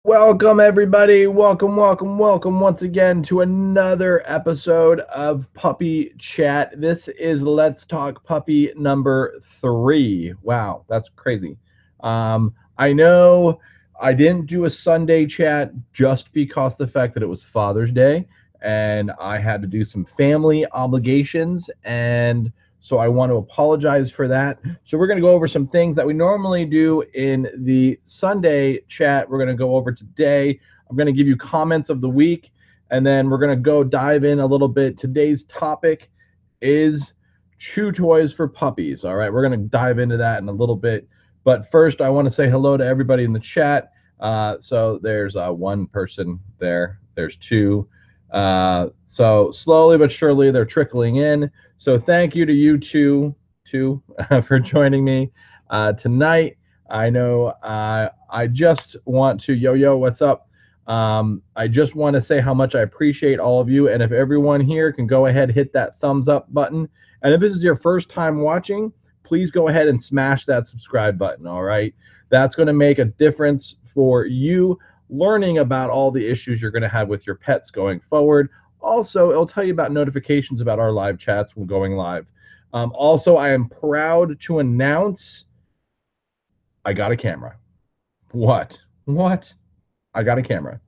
Welcome, everybody. Welcome once again to another episode of Puppy Chat. This is Let's Talk Puppy number 3. Wow, that's crazy. I know I didn't do a Sunday chat just because of the fact that it was Father's Day and I had to do some family obligations, and so I want to apologize for that. So we're going to go over some things that we normally do in the Sunday chat. We're going to go over today. I'm going to give you comments of the week, and then we're going to go dive in a little bit. Today's topic is chew toys for puppies. All right, we're going to dive into that in a little bit. But first, I want to say hello to everybody in the chat. So there's one person there. There's two. So slowly but surely, they're trickling in. So thank you to you two for joining me tonight. I know I just want to, yo, what's up? I just want to say how much I appreciate all of you. And if everyone here can go ahead, hit that thumbs up button. And if this is your first time watching, please go ahead and smash that subscribe button, all right? That's going to make a difference for you learning about all the issues you're going to have with your pets going forward. Also, it'll tell you about notifications about our live chats when going live. Also, I am proud to announce I got a camera. What? I got a camera.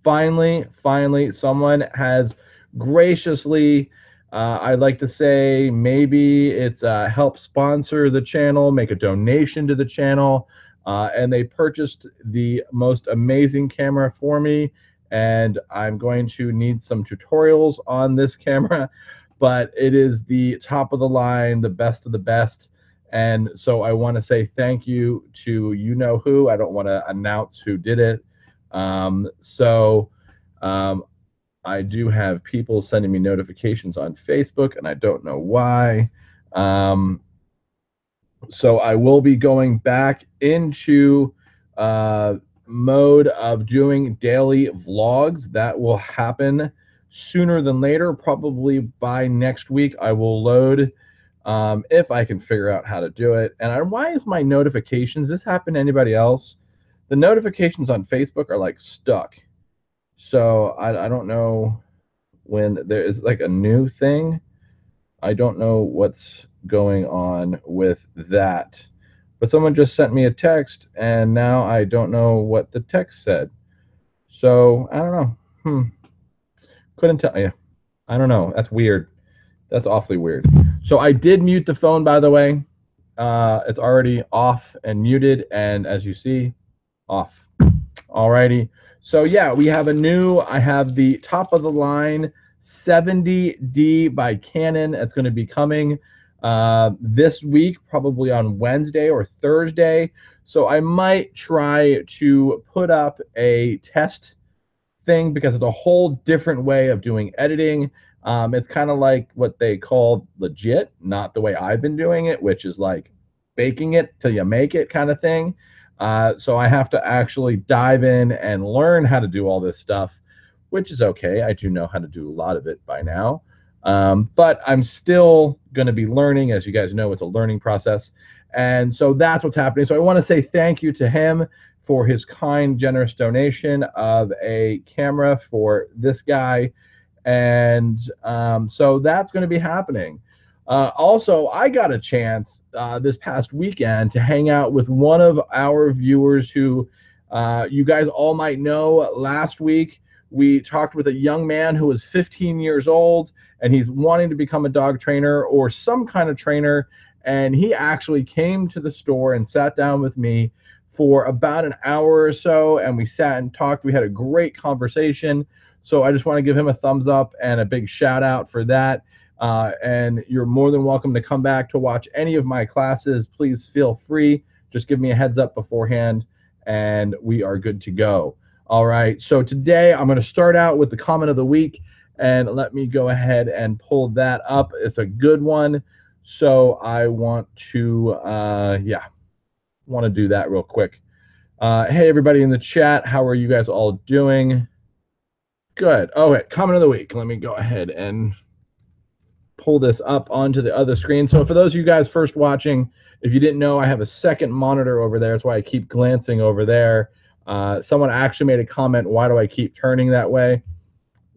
Finally, someone has graciously, I'd like to say maybe it's help sponsor the channel, make a donation to the channel, and they purchased the most amazing camera for me. And I'm going to need some tutorials on this camera, but it is the top of the line, the best of the best. And so I want to say thank you to you know who. I don't want to announce who did it. I do have people sending me notifications on Facebook, and I don't know why. So I will be going back into mode of doing daily vlogs. That will happen sooner than later, probably by next week. I will load if I can figure out how to do it. And why is my notifications, this happen to anybody else? The notifications on Facebook are like stuck. So I don't know when there is like a new thing. I don't know what's going on with that. But someone just sent me a text, and now I don't know what the text said. So I don't know. Couldn't tell you. I don't know. That's weird. That's awfully weird. So I did mute the phone, by the way. It's already off and muted, and as you see, off. Alrighty. So yeah, we have I have the top of the line 70D by Canon. It's going to be coming this week, probably on Wednesday or Thursday. So I might try to put up a test thing because it's a whole different way of doing editing. It's kind of like what they call legit, not the way I've been doing it, which is like baking it till you make it kind of thing. So I have to actually dive in and learn how to do all this stuff, which is okay. I do know how to do a lot of it by now. But I'm still going to be learning. As you guys know, it's a learning process. And so that's what's happening. So I want to say thank you to him for his kind, generous donation of a camera for this guy. And so that's going to be happening. Also, I got a chance this past weekend to hang out with one of our viewers who you guys all might know. Last week, we talked with a young man who was 15 years old, and he's wanting to become a dog trainer or some kind of trainer. And he actually came to the store and sat down with me for about an hour or so, and we sat and talked. We had a great conversation. So I just want to give him a thumbs up and a big shout out for that. And you're more than welcome to come back to watch any of my classes. Please feel free. Just give me a heads up beforehand, and we are good to go. All right. So today I'm going to start out with the comment of the week, and let me go ahead and pull that up. It's a good one. So I want to, want to do that real quick. Hey, everybody in the chat. How are you guys all doing? Good. Oh, wait. Comment of the week. Let me go ahead and pull this up onto the other screen. So for those of you guys first watching, if you didn't know, I have a second monitor over there. That's why I keep glancing over there. Someone actually made a comment, why do I keep turning that way?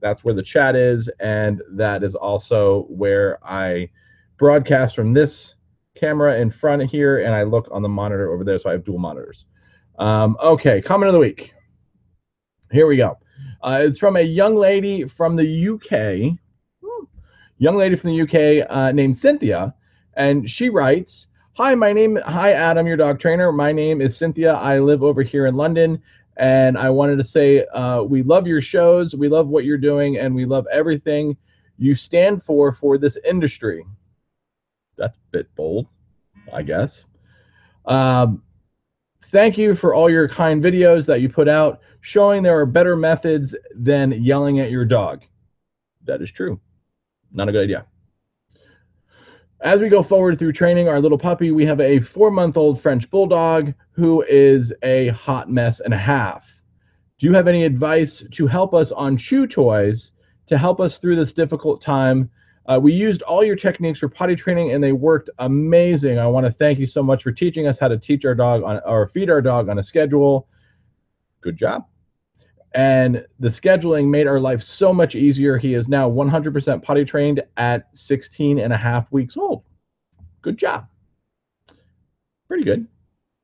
That's where the chat is, and that is also where I broadcast from this camera in front of here, and I look on the monitor over there, so I have dual monitors. Okay, comment of the week. Here we go. It's from a young lady from the UK. Young lady from the UK named Cynthia, and she writes, Hi, Adam, your dog trainer. My name is Cynthia. I live over here in London, and I wanted to say we love your shows, we love what you're doing, and we love everything you stand for this industry. That's a bit bold, I guess. Thank you for all your kind videos that you put out, showing there are better methods than yelling at your dog. That is true. Not a good idea. As we go forward through training our little puppy, we have a 4-month-old French Bulldog who is a hot mess and a half. Do you have any advice to help us on chew toys to help us through this difficult time? We used all your techniques for potty training and they worked amazing. I want to thank you so much for teaching us how to teach our dog or feed our dog on a schedule. Good job. And the scheduling made our life so much easier. He is now 100% potty trained at 16 and a half weeks old. Good job. Pretty good.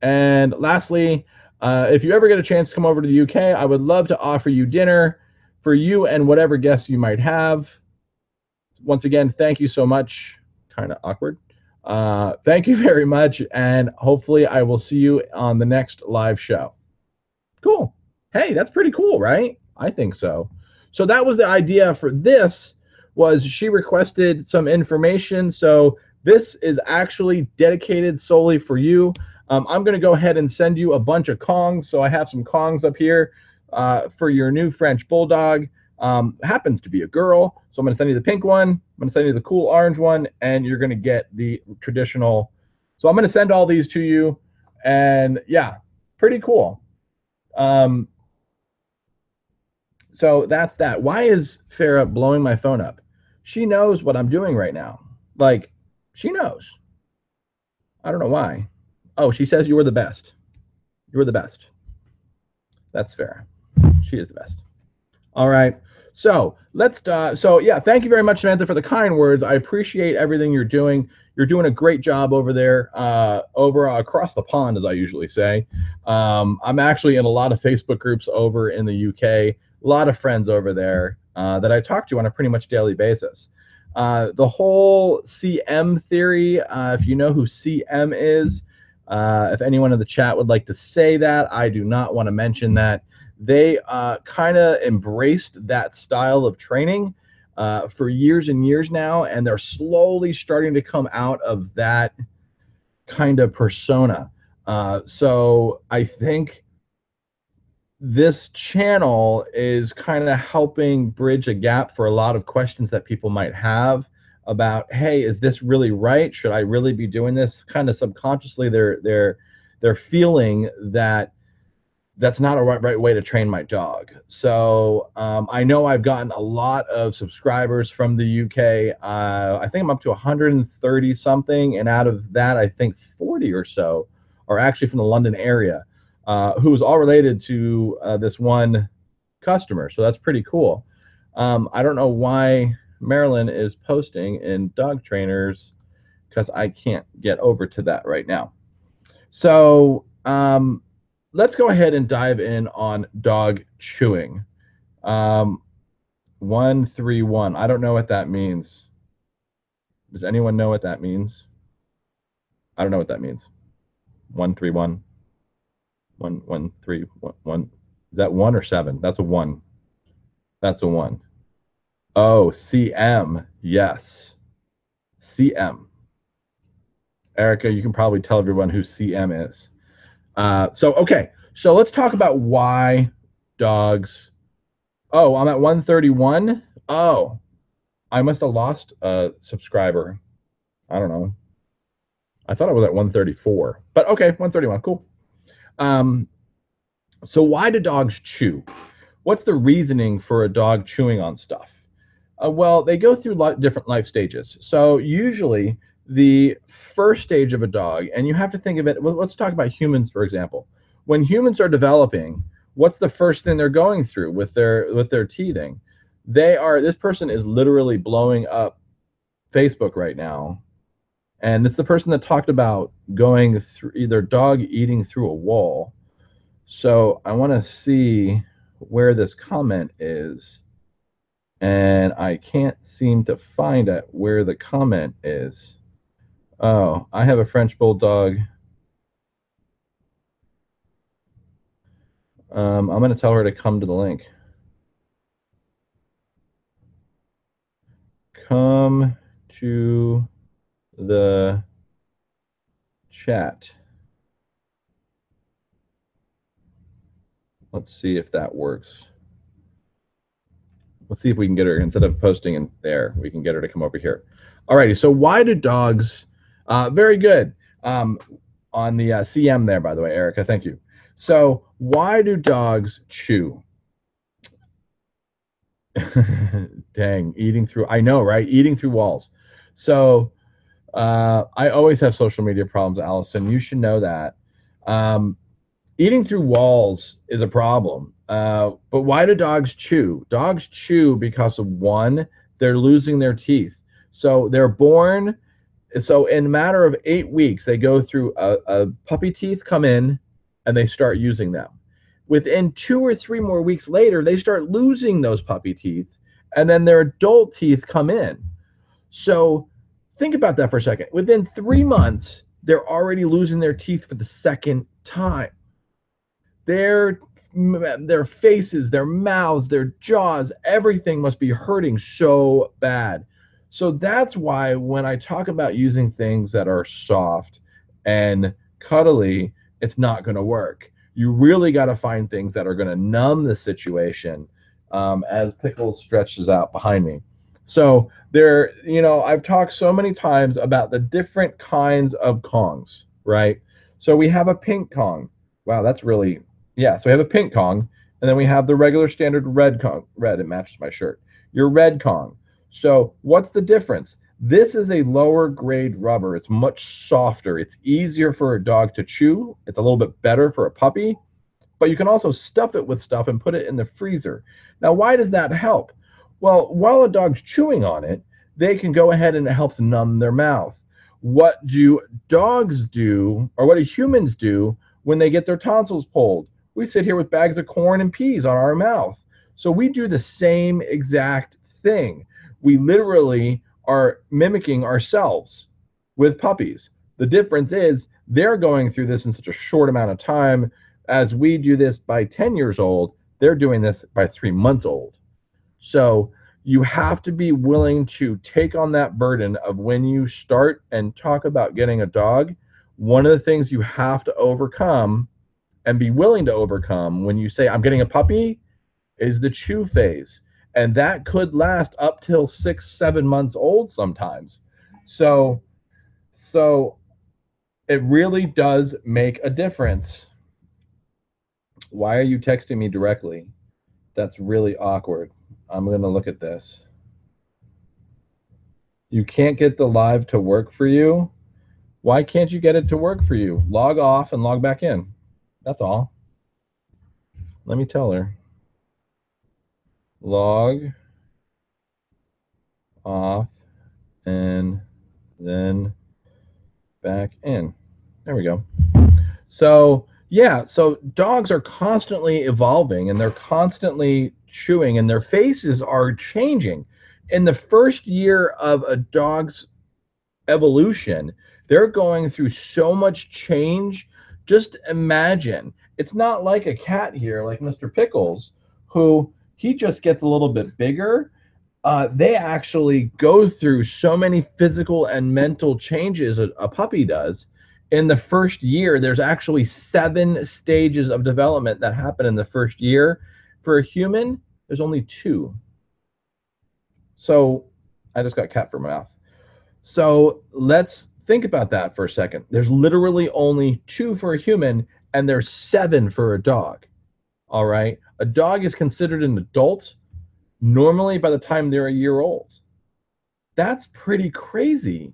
And lastly, if you ever get a chance to come over to the UK, I would love to offer you dinner for you and whatever guests you might have. Once again, thank you so much. Kind of awkward. Thank you very much. And hopefully I will see you on the next live show. Cool. Hey, that's pretty cool, right? I think so. So that was the idea for this, was she requested some information. So this is actually dedicated solely for you. I'm going to go ahead and send you a bunch of Kongs. So I have some Kongs up here for your new French Bulldog. Happens to be a girl. So I'm going to send you the pink one. I'm going to send you the cool orange one. And you're going to get the traditional. So I'm going to send all these to you. And yeah, pretty cool. So that's that. Why is Farah blowing my phone up? She knows what I'm doing right now. Like, she knows. I don't know why. Oh, she says you were the best. You were the best. That's Farah. She is the best. All right. So let's, yeah, thank you very much, Samantha, for the kind words. I appreciate everything you're doing. You're doing a great job over there, across the pond, as I usually say. I'm actually in a lot of Facebook groups over in the UK, a lot of friends over there that I talk to on a pretty much daily basis. The whole CM theory, if you know who CM is, if anyone in the chat would like to say that, I do not want to mention that. They kind of embraced that style of training for years and years now, and they're slowly starting to come out of that kind of persona. So I think this channel is kind of helping bridge a gap for a lot of questions that people might have about, hey, is this really right? Should I really be doing this? Kind of subconsciously, they're feeling that that's not a right way to train my dog. So I know I've gotten a lot of subscribers from the UK. I think I'm up to 130 something, and out of that, I think 40 or so are actually from the London area, who's all related to this one customer. So that's pretty cool. I don't know why Marilyn is posting in dog trainers, because I can't get over to that right now. So let's go ahead and dive in on dog chewing. 131. I don't know what that means. Does anyone know what that means? I don't know what that means. 131. 1 Is that 1 or 7? That's a 1. That's a 1. Oh, CM. Yes. CM. Erica, you can probably tell everyone who CM is. Okay. So let's talk about why dogs. Oh, I'm at 131. Oh, I must have lost a subscriber. I don't know. I thought I was at 134, but okay, 131. Cool. So why do dogs chew? What's the reasoning for a dog chewing on stuff? Well, they go through different life stages. So usually the first stage of a dog, and you have to think of it, well, let's talk about humans, for example. When humans are developing, what's the first thing they're going through with their teething? This person is literally blowing up Facebook right now, and it's the person that talked about going through either dog eating through a wall. So I want to see where this comment is, and I can't seem to find it where the comment is. Oh, I have a French bulldog. I'm going to tell her to come to the link. Come to the chat. Let's see if that works. Let's see if we can get her, instead of posting in there, we can get her to come over here. Alrighty, so why do dogs, very good, on the CM there, by the way, Erica, thank you. So why do dogs chew? Dang, eating through, I know, right? Eating through walls. So I always have social media problems, Allison. You should know that. Eating through walls is a problem. But why do dogs chew? Dogs chew because of, one, they're losing their teeth. So they're born. So in a matter of 8 weeks, they go through a puppy teeth come in and they start using them. Within 2 or 3 more weeks later, they start losing those puppy teeth, and then their adult teeth come in. So think about that for a second. Within 3 months, they're already losing their teeth for the second time. Their faces, their mouths, their jaws, everything must be hurting so bad. So that's why when I talk about using things that are soft and cuddly, it's not going to work. You really got to find things that are going to numb the situation, as Pickles stretches out behind me. So there, I've talked so many times about the different kinds of Kongs, right? So we have a pink Kong. Wow, that's really, yeah. So we have a pink Kong, and then we have the regular standard red Kong. Red, it matches my shirt. Your red Kong. So what's the difference? This is a lower grade rubber. It's much softer. It's easier for a dog to chew. It's a little bit better for a puppy, but you can also stuff it with stuff and put it in the freezer. Now, why does that help? Well, while a dog's chewing on it, they can go ahead and it helps numb their mouth. What do dogs do, or what do humans do when they get their tonsils pulled? We sit here with bags of corn and peas on our mouth. So we do the same exact thing. We literally are mimicking ourselves with puppies. The difference is they're going through this in such a short amount of time. As we do this by 10 years old, they're doing this by 3 months old. So you have to be willing to take on that burden of, when you start and talk about getting a dog, one of the things you have to overcome and be willing to overcome when you say, I'm getting a puppy, is the chew phase. And that could last up till 6-7 months old sometimes. So it really does make a difference. Why are you texting me directly? That's really awkward. I'm going to look at this. You can't get the live to work for you. Why can't you get it to work for you? Log off and log back in. That's all. Let me tell her. Log off and then back in. There we go. So yeah, so dogs are constantly evolving and they're constantly chewing and their faces are changing. In the first year of a dog's evolution, they're going through so much change. Just imagine, it's not like a cat here, like Mr. Pickles, who he just gets a little bit bigger. They actually go through so many physical and mental changes a puppy does. In the first year, there's actually 7 stages of development that happen in the first year. For a human, there's only 2. So I just got cat for my mouth. So let's think about that for a second. There's literally only 2 for a human, and there's 7 for a dog. All right. A dog is considered an adult normally by the time they're a year old. That's pretty crazy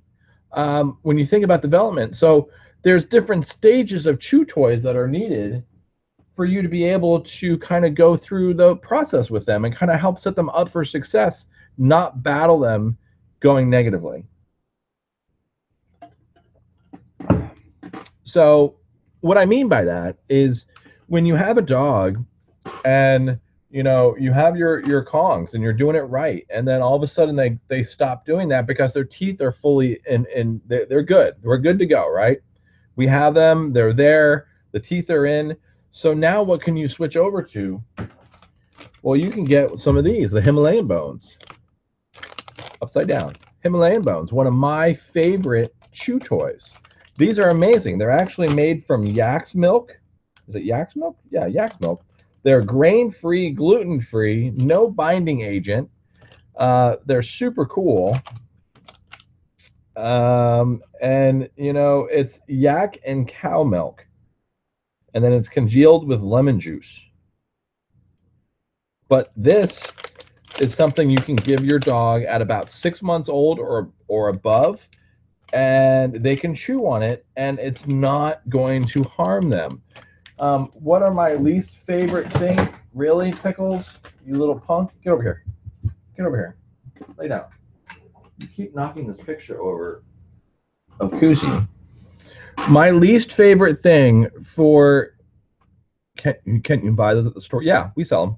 when you think about development. So there's different stages of chew toys that are needed for you to be able to kind of go through the process with them and kind of help set them up for success, not battle them going negatively. So, what I mean by that is when you have a dog and you have your Kongs and you're doing it right, and then all of a sudden they stop doing that because their teeth are fully in they're good. We're good to go, right? We have them, they're there, the teeth are in. So now what can you switch over to? Well, you can get some of these, the Himalayan Bones. Upside down. Himalayan Bones, one of my favorite chew toys. These are amazing. They're actually made from yak's milk. Is it yak's milk? Yeah, yak's milk. They're grain-free, gluten-free, no binding agent. They're super cool. And it's yak and cow milk. And then it's congealed with lemon juice. But this is something you can give your dog at about 6 months old or above, and they can chew on it, and it's not going to harm them. What are my least favorite thing? Really, Pickles? You little punk? Get over here. Get over here. Lay down. You keep knocking this picture over of Kuzi. My least favorite thing for... Can you buy those at the store? Yeah, we sell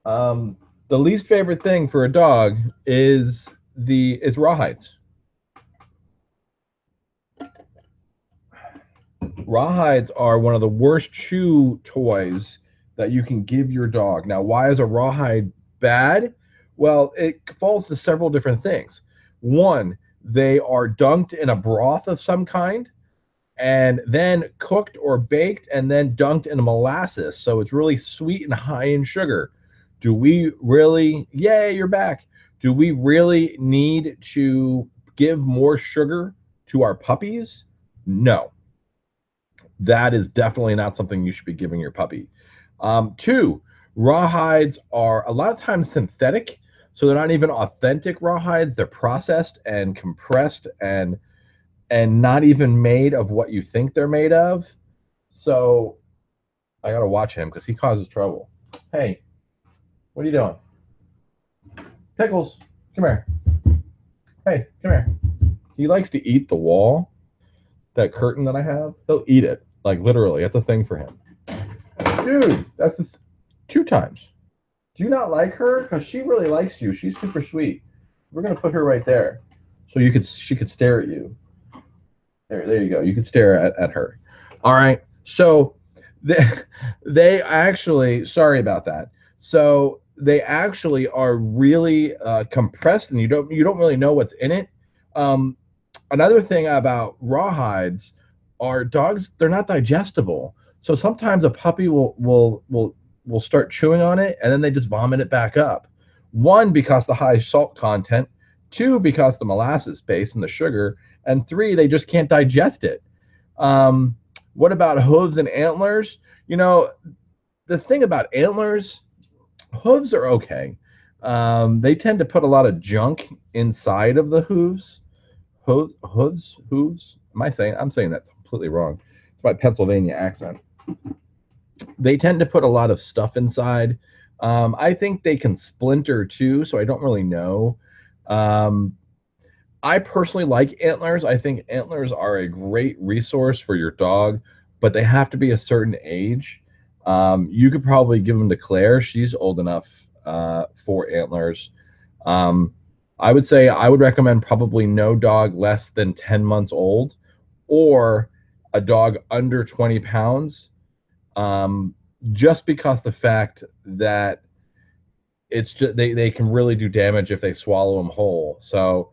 them. The least favorite thing for a dog is Rawhides. Rawhides are one of the worst chew toys that you can give your dog. Now, why is a rawhide bad? Well, it falls to several different things. One, they are dunked in a broth of some kind and then cooked or baked and then dunked in molasses. So it's really sweet and high in sugar. Do we really, yay, you're back. Do we really need to give more sugar to our puppies? No. That is definitely not something you should be giving your puppy. Two, rawhides are a lot of times synthetic. So they're not even authentic rawhides. They're processed and compressed and not even made of what you think they're made of. So I got to watch him because he causes trouble. Hey, what are you doing? Pickles, come here. Hey, come here. He likes to eat the wall, that curtain that I have. He'll eat it, like literally. That's a thing for him. Dude, that's 2 times. Do you not like her? Because she really likes you. She's super sweet. We're going to put her right there so she could stare at you. There you go. You could stare at her. All right. So they actually, sorry about that. So they actually are really compressed, and you don't really know what's in it. Another thing about rawhides are dogs, they're not digestible. So sometimes a puppy will start chewing on it and then they just vomit it back up. 1, because the high salt content, 2, because the molasses base and the sugar, and 3, they just can't digest it. What about hooves and antlers? The thing about antlers, hooves are okay. They tend to put a lot of junk inside of the hooves. Hooves. I'm saying that completely wrong. It's my Pennsylvania accent. They tend to put a lot of stuff inside. I think they can splinter too, so I don't really know. I personally like antlers. I think antlers are a great resource for your dog, but they have to be a certain age. You could probably give them to Claire. She's old enough for antlers. I would say I would recommend probably no dog less than 10 months old or a dog under 20 pounds, just because the fact that it's just they can really do damage if they swallow them whole. So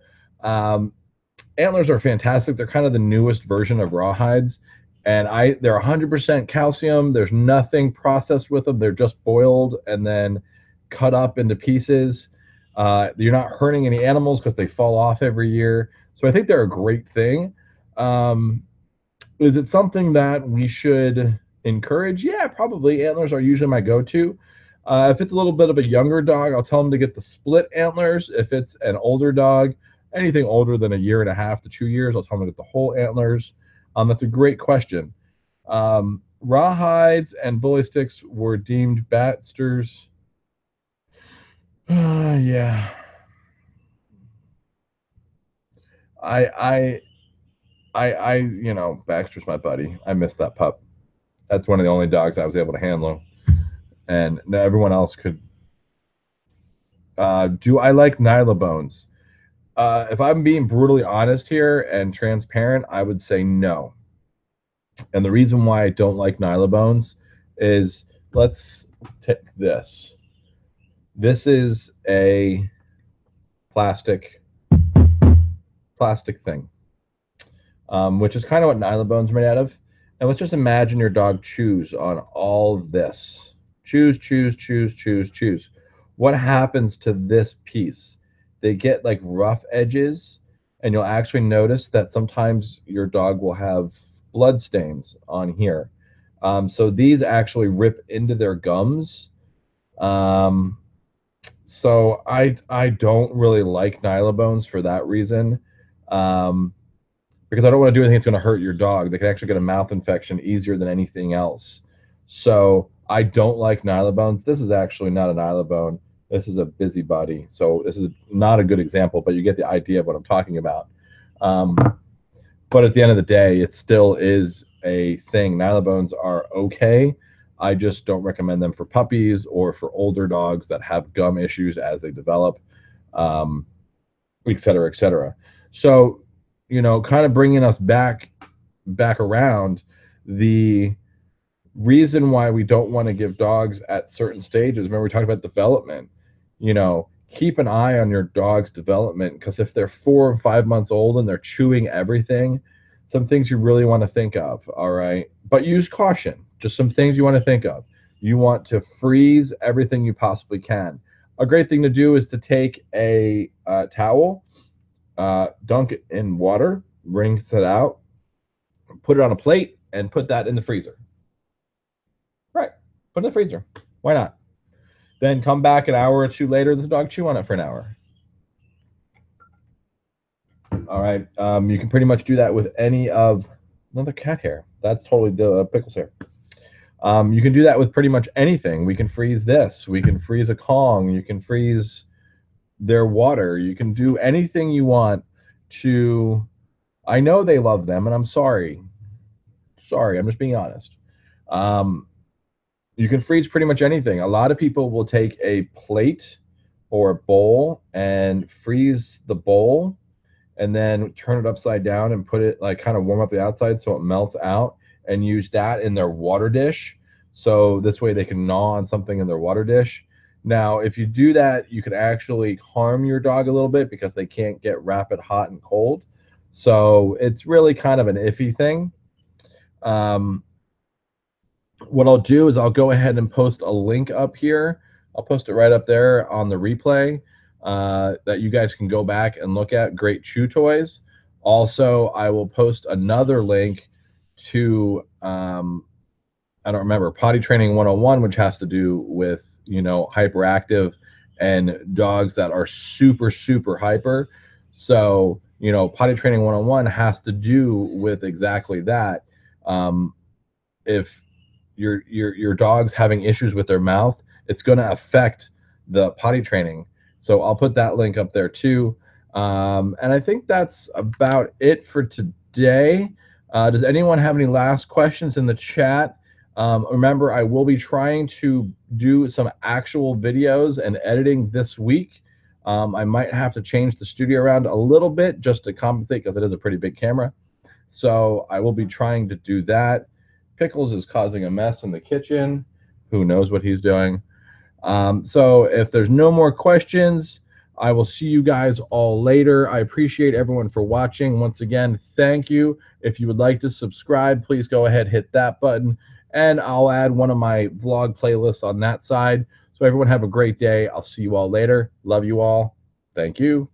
antlers are fantastic. They're kind of the newest version of rawhides, and they're 100% calcium. There's nothing processed with them. They're just boiled and then cut up into pieces. You're not hurting any animals because they fall off every year. So I think they're a great thing. Is it something that we should encourage? Yeah, probably. Antlers are usually my go-to. If it's a little bit of a younger dog, I'll tell them to get the split antlers. If it's an older dog, anything older than 1.5 to 2 years, I'll tell them to get the whole antlers. That's a great question. Rawhides and bully sticks were deemed Baxter's. Yeah. I, you know, Baxter's my buddy. I miss that pup. That's one of the only dogs I was able to handle, and everyone else could. Do I like Nyla Bones? If I'm being brutally honest here and transparent, I would say no. And the reason why I don't like Nyla Bones is, let's take this. This is a plastic thing, which is kind of what Nyla Bones are made out of. And let's just imagine your dog chews on all of this. Chews, chews, chews, chews, chews. What happens to this piece? They get like rough edges, and you'll actually notice that sometimes your dog will have blood stains on here. So these actually rip into their gums. So I don't really like Nyla Bones for that reason. Because I don't want to do anything that's going to hurt your dog. They can actually get a mouth infection easier than anything else. So I don't like Nyla Bones. This is actually not a Nyla Bone. This is a busybody. So this is not a good example, but you get the idea of what I'm talking about. But at the end of the day, it still is a thing. Nyla Bones are okay. I just don't recommend them for puppies or for older dogs that have gum issues as they develop, et cetera, et cetera. So, you know, kind of bringing us back around, the reason why we don't want to give dogs at certain stages, remember we talked about development, you know, keep an eye on your dog's development, because if they're 4 or 5 months old and they're chewing everything, some things you really want to think of. All right, but use caution. Just some things you want to think of. You want to freeze everything you possibly can. A great thing to do is to take a towel, dunk it in water, rinse it out, put it on a plate, and put that in the freezer. Right, put it in the freezer. Why not? Then come back an hour or two later, the dog chew on it for an hour. All right, you can pretty much do that with any of another cat hair. That's totally Pickle's hair. You can do that with pretty much anything. We can freeze this. We can freeze a Kong. You can freeze their water. You can do anything you want to. I know they love them, and I'm sorry. Sorry, I'm just being honest. You can freeze pretty much anything. A lot of people will take a plate or a bowl and freeze the bowl, and then turn it upside down and put it, like, kind of warm up the outside so it melts out, and use that in their water dish. So this way they can gnaw on something in their water dish. Now, if you do that, you can actually harm your dog a little bit because they can't get rapid hot and cold. So it's really kind of an iffy thing. What I'll do is I'll go ahead and post a link up here. I'll post it right up there on the replay that you guys can go back and look at. Great chew toys. Also, I will post another link to, I don't remember, Potty Training 101, which has to do with, you know, hyperactive and dogs that are super, super hyper. So, you know, Potty Training 101 has to do with exactly that. If your dog's having issues with their mouth, it's going to affect the potty training. So I'll put that link up there too. And I think that's about it for today. Does anyone have any last questions in the chat? Remember, I will be trying to do some actual videos and editing this week. I might have to change the studio around a little bit just to compensate, because it is a pretty big camera. So I will be trying to do that. Pickles is causing a mess in the kitchen. Who knows what he's doing? So if there's no more questions, I will see you guys all later. I appreciate everyone for watching. Once again, thank you. If you would like to subscribe, please go ahead, hit that button, and I'll add one of my vlog playlists on that side. So everyone have a great day. I'll see you all later. Love you all. Thank you.